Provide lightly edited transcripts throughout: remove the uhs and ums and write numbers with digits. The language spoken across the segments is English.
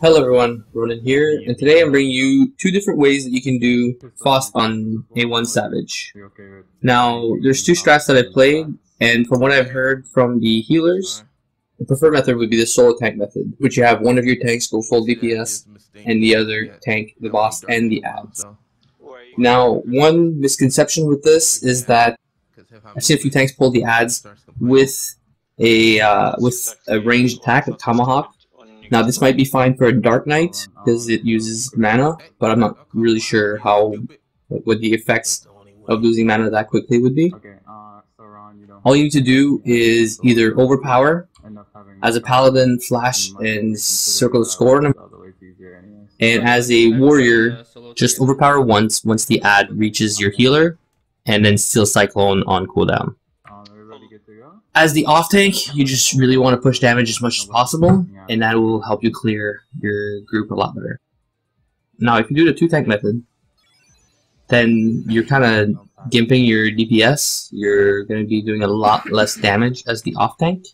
Hello everyone, Ronan here, and today I'm bringing you two different ways that you can do Faust on A1 Savage. Now, there's two strats that I've played, and from what I've heard from the healers, the preferred method would be the solo tank method, which you have one of your tanks go full DPS, and the other tank the boss and the ads. Now, one misconception with this is that I've seen a few tanks pull the ads with a ranged attack, a tomahawk. Now this might be fine for a Dark Knight because it uses mana, but I'm not really sure what the effects of losing mana that quickly would be. All you need to do is either overpower as a paladin, flash and circle the score, and as a warrior, just overpower once the ad reaches your healer, and then Steel Cyclone on cooldown. As the off tank, you just really want to push damage as much as possible, and that will help you clear your group a lot better. Now, if you do the two tank method, then you're kind of gimping your DPS. You're going to be doing a lot less damage as the off tank,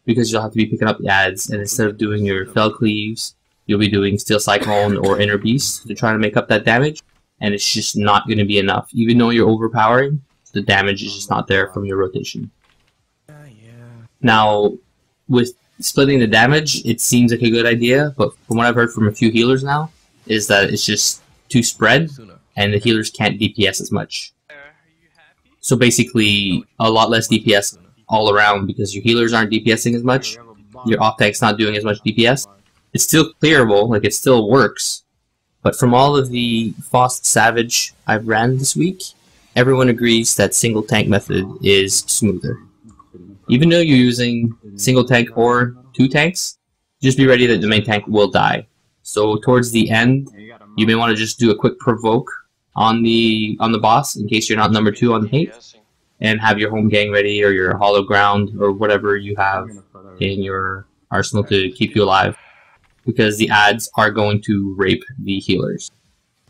because you'll have to be picking up the ads, and instead of doing your Fell Cleaves, you'll be doing Steel Cyclone or Inner Beast to try to make up that damage, and it's just not going to be enough. Even though you're overpowering, the damage is just not there from your rotation. Now, with splitting the damage, it seems like a good idea, but from what I've heard from a few healers now, is that it's just too spread, and the healers can't DPS as much. So basically, a lot less DPS all around, because your healers aren't DPSing as much, your off tank's not doing as much DPS. It's still clearable, like it still works, but from all of the Faust Savage I've ran this week, everyone agrees that single tank method is smoother. Even though you're using single tank or two tanks, just be ready that the main tank will die. So towards the end, you may want to just do a quick provoke on the boss in case you're not number 2 on the hate, and have your home gang ready or your hollow ground or whatever you have in your arsenal to keep you alive, because the ads are going to rape the healers.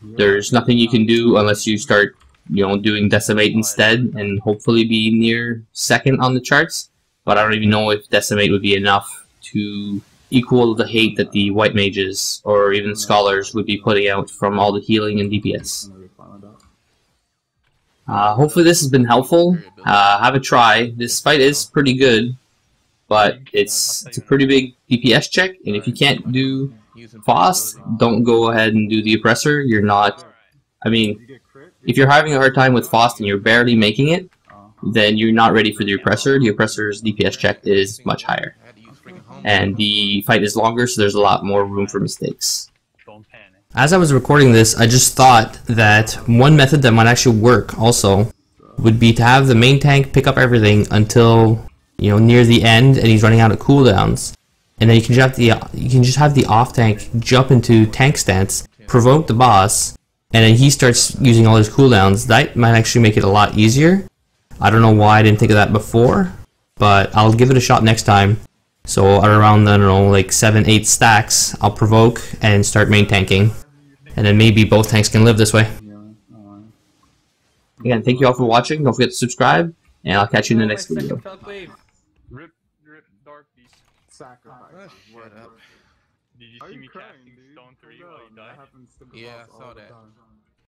There's nothing you can do unless you start doing Decimate instead, and hopefully be near second on the charts, but I don't even know if Decimate would be enough to equal the hate that the white mages or even scholars would be putting out from all the healing and DPS. Hopefully this has been helpful. Have a try. This fight is pretty good, but it's a pretty big DPS check, and if you can't do Faust, don't go ahead and do the Oppressor. You're not... I mean, if you're having a hard time with Faust and you're barely making it, then you're not ready for the Oppressor. The Oppressor's DPS check is much higher, and the fight is longer, so there's a lot more room for mistakes. As I was recording this, I just thought that one method that might actually work also would be to have the main tank pick up everything until near the end and he's running out of cooldowns, and then you can just have the off tank jump into tank stance, provoke the boss, and then he starts using all his cooldowns. That might actually make it a lot easier. I don't know why I didn't think of that before, but I'll give it a shot next time. So around, I don't know, like 7-8 stacks, I'll provoke and start main tanking. And then maybe both tanks can live this way. Again, thank you all for watching. Don't forget to subscribe, and I'll catch you in the next video. Rip Dark Beast. Sacrifice. Did you see me casting Stone 3 while he died? Yeah, I saw that.